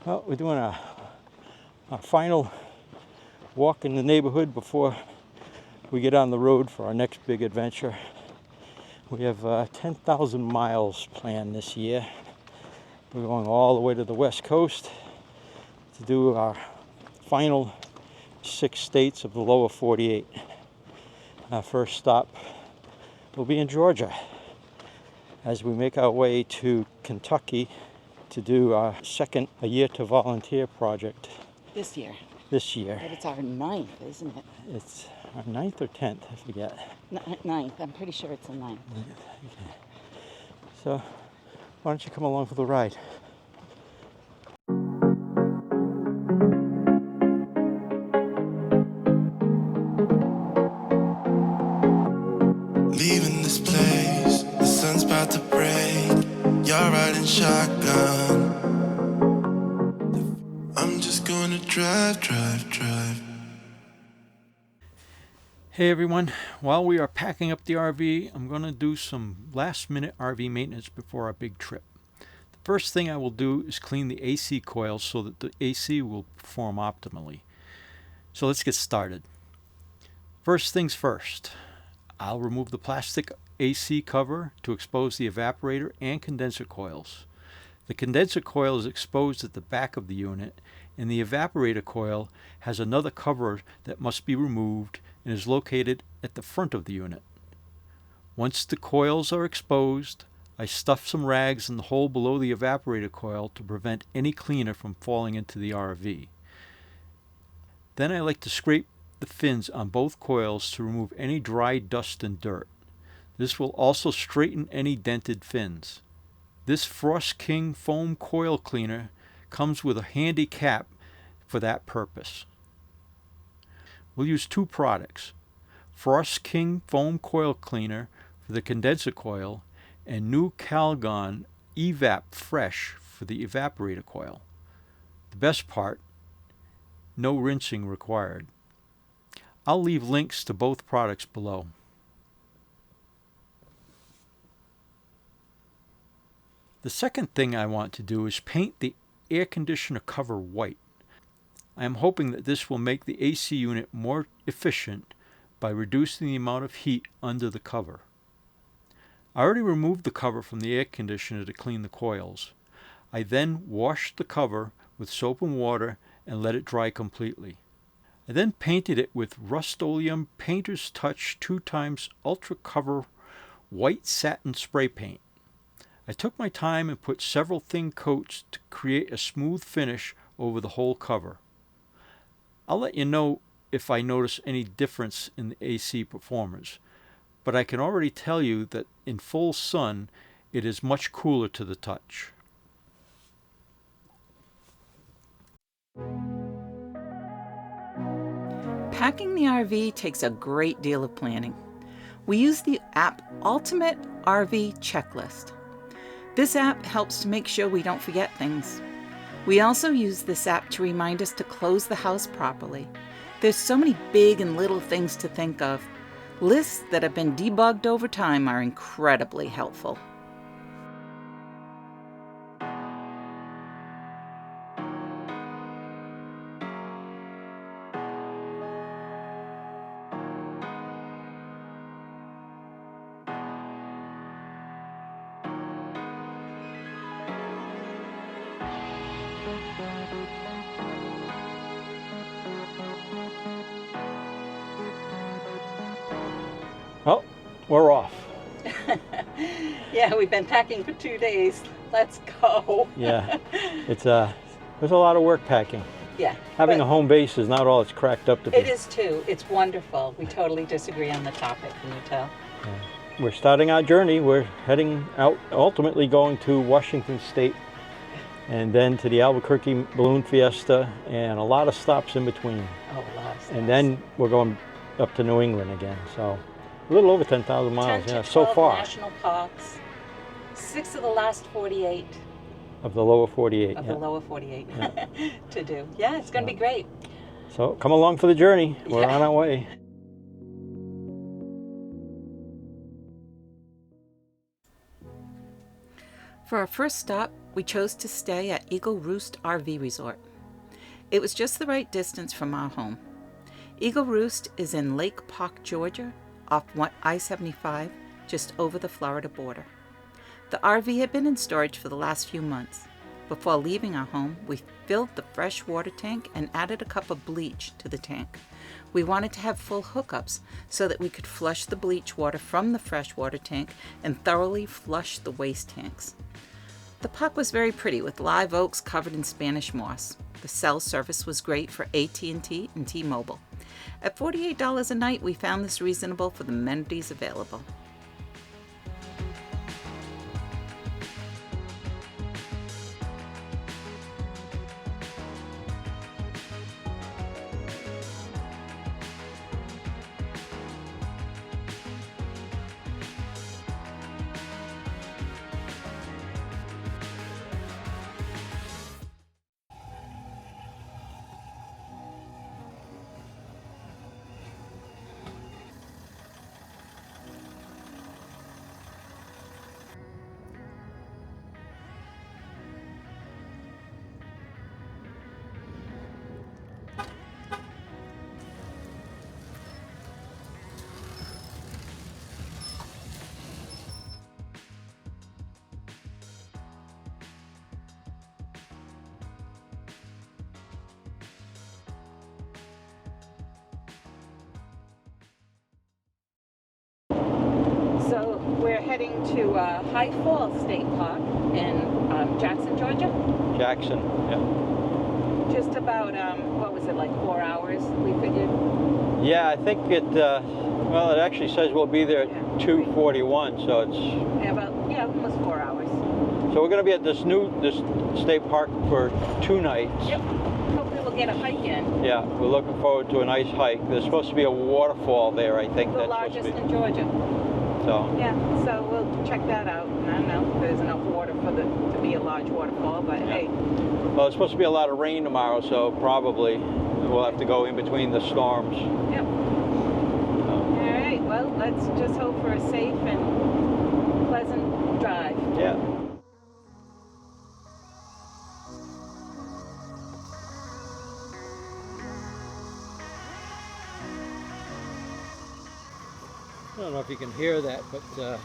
Well, we're doing our final walk in the neighborhood before we get on the road for our next big adventure. We have 10,000 miles planned this year. We're going all the way to the West Coast to do our final 6 states of the lower 48. Our first stop will be in Georgia as we make our way to Kentucky to do our second A Year to Volunteer project. This year. This year. But it's our 9th, isn't it? It's our 9th or 10th, I forget. 9th. I'm pretty sure it's the 9th. Okay. So, why don't you come along for the ride? Leaving this place, the sun's about to break. You're riding shotgun. I'm just gonna drive. Hey everyone, while we are packing up the RV, I'm going to do some last minute RV maintenance before our big trip. The first thing I will do is clean the AC coils so that the AC will perform optimally. So let's get started. First things first, I'll remove the plastic AC cover to expose the evaporator and condenser coils. The condenser coil is exposed at the back of the unit, and the evaporator coil has another cover that must be removed and is located at the front of the unit. Once the coils are exposed, I stuff some rags in the hole below the evaporator coil to prevent any cleaner from falling into the RV. Then I like to scrape the fins on both coils to remove any dry dust and dirt. This will also straighten any dented fins. This Frost King foam coil cleaner comes with a handy cap for that purpose. We'll use 2 products, Frost King foam coil cleaner for the condenser coil and Nu-Calgon Evap-Fresh for the evaporator coil. The best part, no rinsing required. I'll leave links to both products below. The second thing I want to do is paint the air conditioner cover white. I am hoping that this will make the AC unit more efficient by reducing the amount of heat under the cover. I already removed the cover from the air conditioner to clean the coils. I then washed the cover with soap and water and let it dry completely. I then painted it with Rust-Oleum Painter's Touch 2x Ultra Cover White Satin Spray Paint. I took my time and put several thin coats to create a smooth finish over the whole cover. I'll let you know if I notice any difference in the AC performance, but I can already tell you that in full sun it is much cooler to the touch. Packing the RV takes a great deal of planning. We use the app Ultimate RV Checklist. This app helps to make sure we don't forget things. We also use this app to remind us to close the house properly. There's so many big and little things to think of. Lists that have been debugged over time are incredibly helpful. Well, we're off. Yeah, we've been packing for 2 days. Let's go. Yeah, there's a lot of work packing. Yeah. Having a home base is not all it's cracked up to be. It is too. It's wonderful. We totally disagree on the topic, can you tell? Yeah. We're starting our journey. We're heading out, ultimately going to Washington State and then to the Albuquerque Balloon Fiesta and a lot of stops in between. Oh, a lot of stops. And then we're going up to New England again. So a little over 10,000 miles, 10 to yeah, 12 so far. national parks, 6 of the last 48. Of the lower 48. Of yeah. the lower 48 to do. Yeah, it's going to be great. So come along for the journey. We're on our way. For our first stop, we chose to stay at Eagle Roost RV Resort. It was just the right distance from our home. Eagle Roost is in Lake Park, Georgia, off I-75, just over the Florida border. The RV had been in storage for the last few months. Before leaving our home, we filled the fresh water tank and added a cup of bleach to the tank. We wanted to have full hookups so that we could flush the bleach water from the freshwater tank and thoroughly flush the waste tanks. The park was very pretty with live oaks covered in Spanish moss. The cell service was great for AT&T and T-Mobile. At $48 a night, we found this reasonable for the amenities available. So we're heading to High Falls State Park in Jackson, Georgia. Jackson, yeah. Just about, what was it, like 4 hours, we figured? Yeah, I think it, well, it actually says we'll be there at 2:41, so it's... Yeah, almost 4 hours. So we're going to be at this state park for 2 nights. Yep. Hopefully we'll get a hike in. Yeah, we're looking forward to a nice hike. There's supposed to be a waterfall there, I think. The largest in Georgia. So. Yeah, so we'll check that out. And I don't know if there's enough water for to be a large waterfall, but yeah. Hey. Well, it's supposed to be a lot of rain tomorrow, so probably we'll have to go in between the storms. Yep. All right, well, let's just hope for a safe and pleasant drive. Yeah. I don't know if you can hear that, but the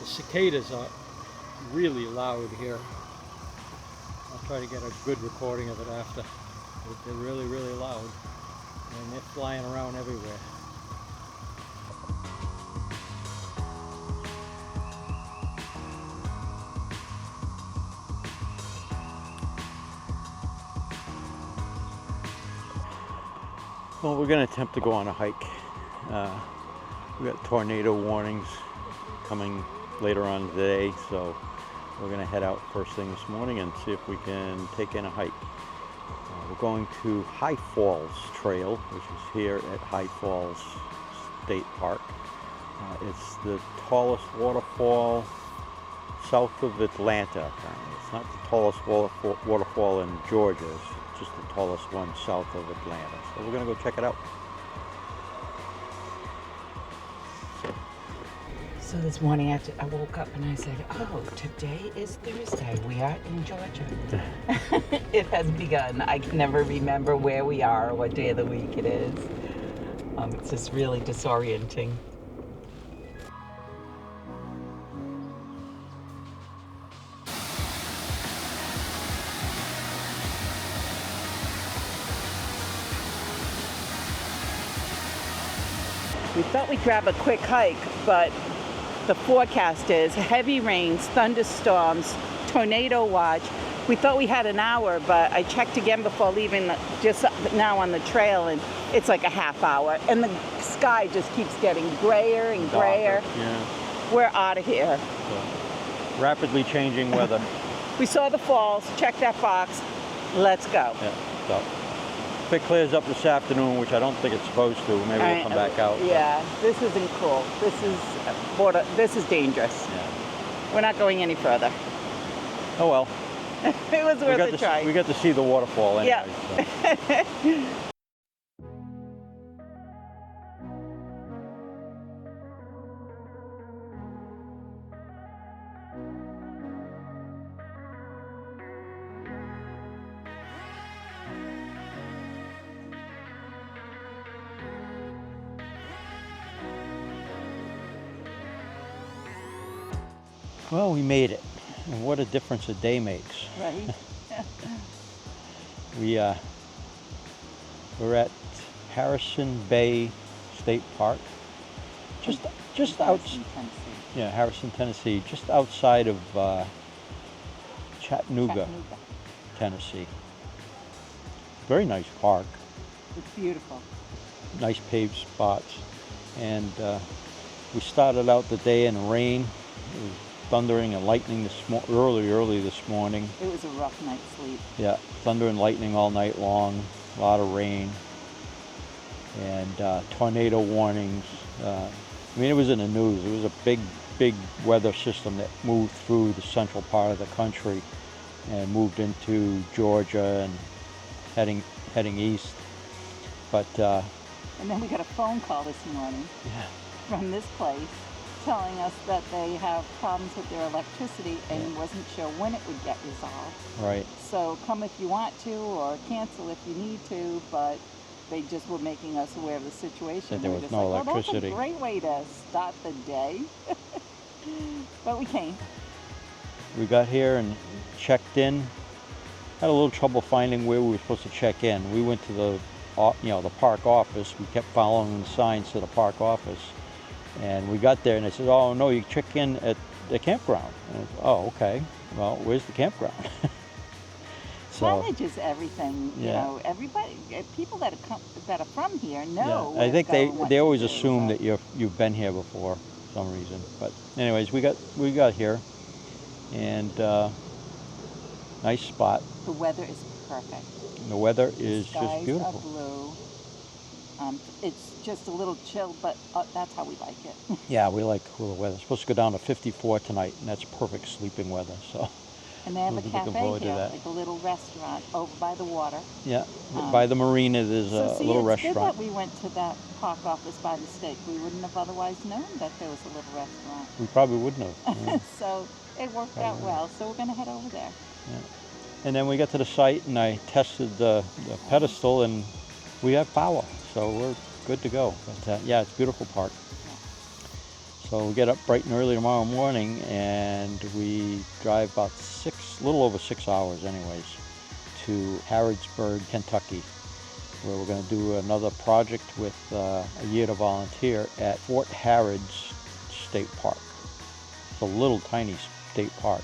cicadas are really loud here. I'll try to get a good recording of it after. They're really, really loud, and they're flying around everywhere. Well, we're going to attempt to go on a hike. We got tornado warnings coming later on today, so we're going to head out first thing this morning and see if we can take in a hike. We're going to High Falls Trail, which is here at High Falls State Park. It's the tallest waterfall south of Atlanta, apparently. It's not the tallest waterfall in Georgia, it's just the tallest one south of Atlanta. So we're going to go check it out. So this morning I woke up and I said, oh, today is Thursday. We are in Georgia. It has begun. I can never remember where we are or what day of the week it is. It's just really disorienting. We thought we'd grab a quick hike, but the forecast is heavy rains, thunderstorms, tornado watch. We thought we had an hour, but I checked again before leaving just now on the trail, and it's like a half hour. And the sky just keeps getting grayer and grayer. Darker, yeah. We're out of here. So, rapidly changing weather. We saw the falls, checked that box. Let's go. Yeah, so if it clears up this afternoon, which I don't think it's supposed to, maybe we'll come back out. Yeah, this isn't cool. This is dangerous. Yeah. We're not going any further. Oh well. It was worth a try. We got to see the waterfall anyway. Yeah. So. Well, we made it, and what a difference a day makes. Right? We're at Harrison Bay State Park, just out. Harrison, Tennessee. Yeah, Harrison, Tennessee, just outside of Chattanooga, Tennessee. Very nice park, It's beautiful. nice paved spots, and we started out the day in rain. It was thundering and lightning early this morning. It was a rough night's sleep. Yeah, thunder and lightning all night long, a lot of rain, and tornado warnings. I mean, it was in the news. It was a big weather system that moved through the central part of the country and moved into Georgia and heading east. But And then we got a phone call this morning from this place telling us that they have problems with their electricity and wasn't sure when it would get resolved. right, So come if you want to, or cancel if you need to, but they just were making us aware of the situation. That there We were was just no like, electricity. Oh, that's a great way to start the day. But we came. we got here and checked in. Had a little trouble finding where we were supposed to check in. We went to the park office. We kept following the signs to the park office, and we got there and they said, "Oh no, you check in at the campground." And oh, okay. Well, where's the campground? So Signage is everything. You Yeah. know, everybody, people that are from here know. yeah, where I think to go and what they to always do, assume but- that you've been here before for some reason. But anyways, we got here, and nice spot. The weather is perfect. The weather is Skies just beautiful. are blue. It's just a little chill, but that's how we like it. Yeah, we like cooler weather. It's supposed to go down to 54 tonight, and that's perfect sleeping weather. So And they have a We're looking cafe forward to here, that. like a little restaurant over by the water. yeah, by the marina there's So a see, little it's good restaurant. that we went to that park office by mistake. We wouldn't have otherwise known that there was a little restaurant. We probably wouldn't have. Yeah. So it worked out well. So we're going to head over there. And then we got to the site, and I tested the pedestal, and we have power, so we're good to go. But yeah, it's a beautiful park. So we get up bright and early tomorrow morning, and we drive about a little over 6 hours anyways, to Harrodsburg, Kentucky, where we're going to do another project with a year to volunteer at Fort Harrods State Park. It's a little tiny state park,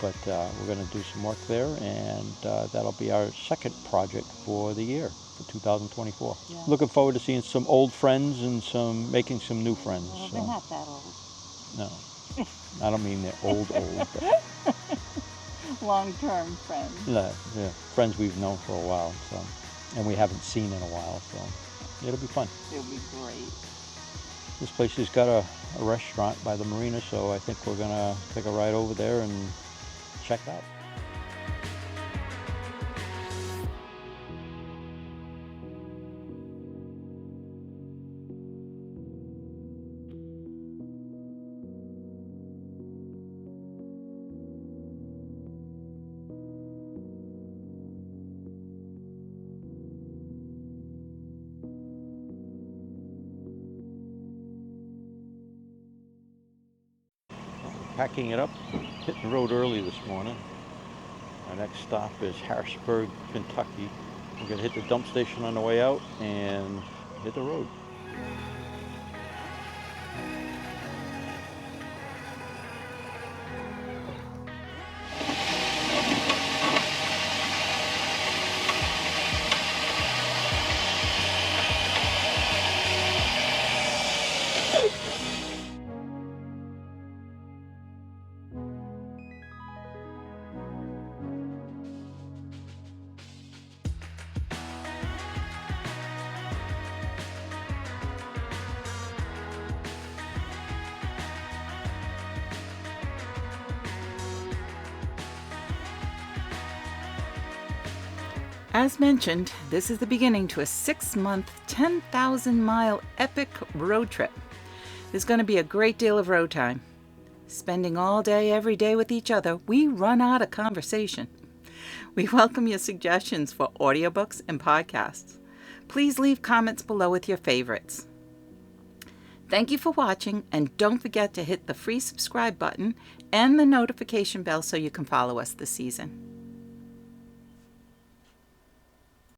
but we're going to do some work there, and that'll be our second project for the year, for 2024. Yeah. Looking forward to seeing some old friends and making some new friends. Well, so. they're not that old. No, I don't mean they're old, but Long-term friends. yeah, friends we've known for a while, so, and we haven't seen in a while, so it'll be fun. It'll be great. This place has got a restaurant by the marina, so I think we're gonna take a ride over there and check it out. Packing it up, hitting the road early this morning. Our next stop is Harrodsburg, Kentucky. We're gonna hit the dump station on the way out and hit the road. As mentioned, this is the beginning to a 6-month, 10,000-mile epic road trip. There's going to be a great deal of road time. Spending all day, every day with each other, we run out of conversation. We welcome your suggestions for audiobooks and podcasts. Please leave comments below with your favorites. Thank you for watching, and don't forget to hit the free subscribe button and the notification bell so you can follow us this season.